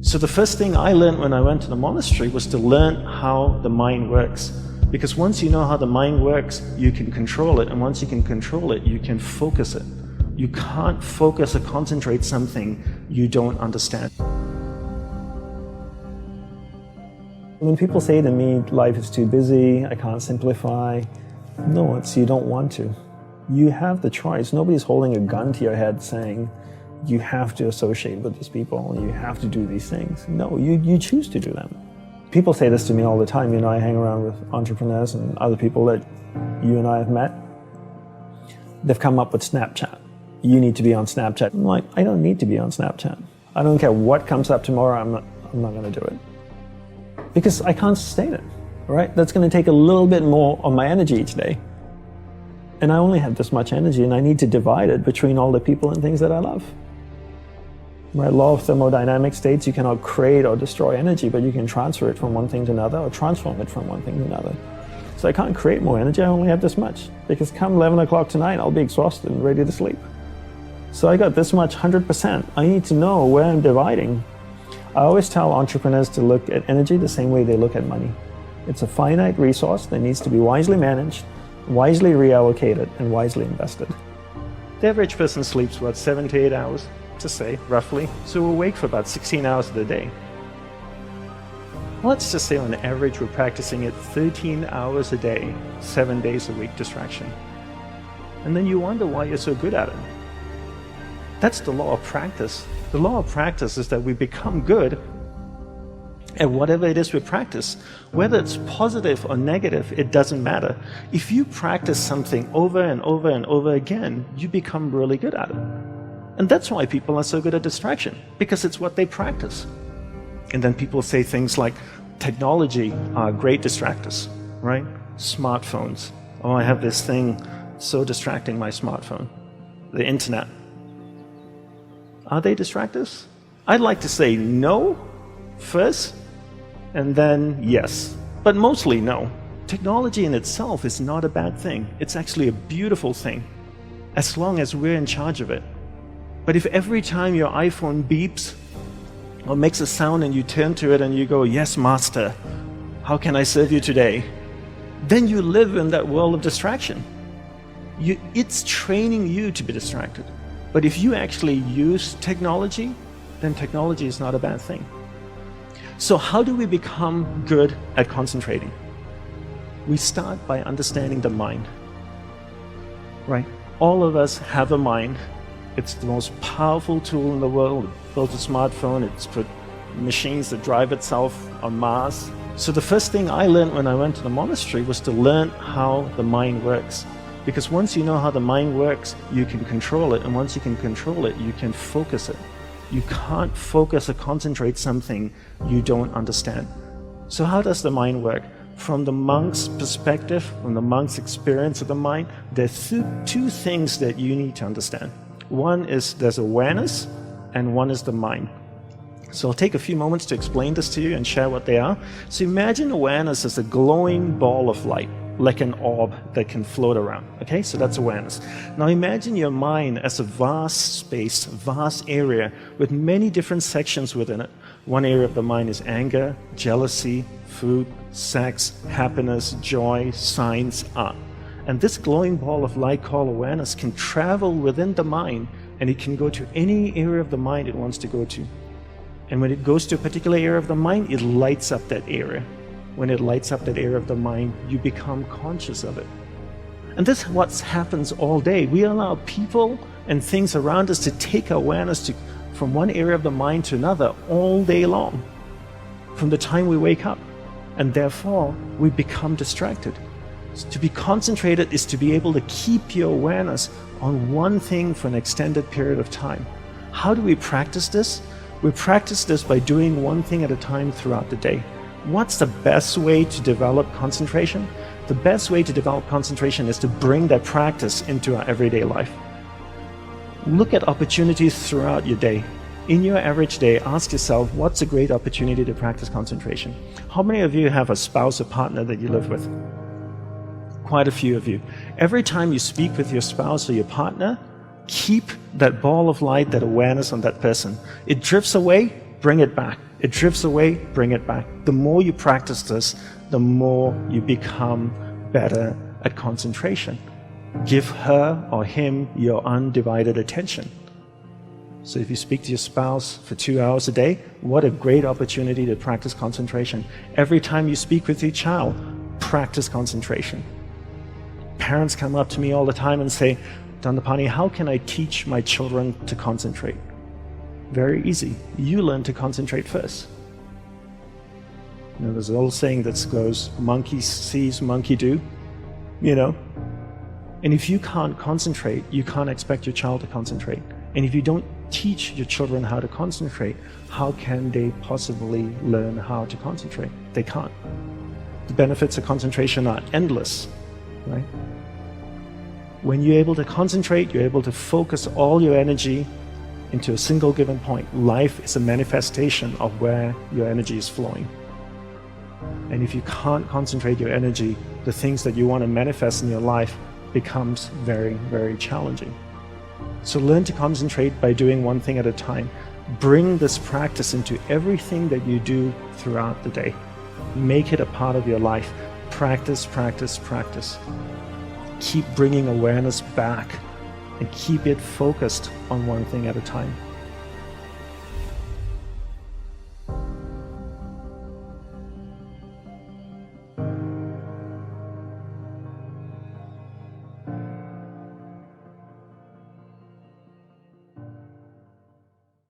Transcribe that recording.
So the first thing I learned when I went to the monastery was to learn how the mind works. Because once you know how the mind works, you can control it. And once you can control it, you can focus it. You can't focus or concentrate something you don't understand. When people say to me, life is too busy, I can't simplify, no, it's you don't want to. You have the choice. Nobody's holding a gun to your head saying, you have to associate with these people, you have to do these things. No, you choose to do them. People say this to me all the time. You know, I hang around with entrepreneurs and other people that you and I have met. They've come up with Snapchat. You need to be on Snapchat. I'm like, I don't need to be on Snapchat. I don't care what comes up tomorrow, I'm not going to do it. Because I can't sustain it, right? That's going to take a little bit more of my energy each day. And I only have this much energy, and I need to divide it between all the people and things that I love. Right? Law of thermodynamics states you cannot create or destroy energy, but you can transfer it from one thing to another or transform it from one thing to another. So I can't create more energy, I only have this much. Because come 11 o'clock tonight, I'll be exhausted and ready to sleep. So I got this much, 100%. I need to know where I'm dividing. I always tell entrepreneurs to look at energy the same way they look at money. It's a finite resource that needs to be wisely managed, wisely reallocated, and wisely invested. The average person sleeps, what, 7 to 8 hours, to say, roughly. So we're awake for about 16 hours of the day. Let's just say on average we're practicing it 13 hours a day, 7 days a week distraction. And then you wonder why you're so good at it. That's the law of practice. The law of practice is that we become good at whatever it is we practice. Whether it's positive or negative, it doesn't matter. If you practice something over and over and over again, you become really good at it. And that's why people are so good at distraction, because it's what they practice. And then people say things like, technology are great distractors, right? Smartphones. Oh, I have this thing so distracting, my smartphone. The internet. Are they distractors? I'd like to say no first, and then yes. But mostly no. Technology in itself is not a bad thing. It's actually a beautiful thing, as long as we're in charge of it. But if every time your iPhone beeps or makes a sound and you turn to it and you go, yes, master, how can I serve you today? Then you live in that world of distraction. It's training you to be distracted. But if you actually use technology, then technology is not a bad thing. So how do we become good at concentrating? We start by understanding the mind. Right? All of us have a mind. It's the most powerful tool in the world. It built a smartphone, it's put machines that drive itself on Mars. So the first thing I learned when I went to the monastery was to learn how the mind works. Because once you know how the mind works, you can control it. And once you can control it, you can focus it. You can't focus or concentrate something you don't understand. So how does the mind work? From the monk's perspective, from the monk's experience of the mind, there's two things that you need to understand. One is there's awareness, and one is the mind. So I'll take a few moments to explain this to you and share what they are. So imagine awareness as a glowing ball of light, like an orb that can float around. Okay, so that's awareness. Now imagine your mind as a vast space, vast area with many different sections within it. One area of the mind is anger, jealousy, food, sex, happiness, joy, science, art. And this glowing ball of light called awareness can travel within the mind, and it can go to any area of the mind it wants to go to. And when it goes to a particular area of the mind, it lights up that area. When it lights up that area of the mind, you become conscious of it. And this is what happens all day. We allow people and things around us to take our awareness from one area of the mind to another all day long, from the time we wake up. And therefore, we become distracted. To be concentrated is to be able to keep your awareness on one thing for an extended period of time. How do we practice this? We practice this by doing one thing at a time throughout the day. What's the best way to develop concentration? The best way to develop concentration is to bring that practice into our everyday life. Look at opportunities throughout your day. In your average day, ask yourself, what's a great opportunity to practice concentration? How many of you have a spouse or partner that you live with? Quite a few of you. Every time you speak with your spouse or your partner, keep that ball of light, that awareness on that person. It drifts away, bring it back. It drifts away, bring it back. The more you practice this, the more you become better at concentration. Give her or him your undivided attention. So if you speak to your spouse for 2 hours a day, what a great opportunity to practice concentration. Every time you speak with your child, practice concentration. Parents come up to me all the time and say, Dandapani, how can I teach my children to concentrate? Very easy. You learn to concentrate first. There's an old saying that goes, monkey sees, monkey do, And if you can't concentrate, you can't expect your child to concentrate. And if you don't teach your children how to concentrate, how can they possibly learn how to concentrate? They can't. The benefits of concentration are endless, right? When you're able to concentrate, you're able to focus all your energy into a single given point. Life is a manifestation of where your energy is flowing. And if you can't concentrate your energy, the things that you want to manifest in your life becomes very, very challenging. So learn to concentrate by doing one thing at a time. Bring this practice into everything that you do throughout the day. Make it a part of your life. Practice, practice, practice. Keep bringing awareness back and keep it focused on one thing at a time.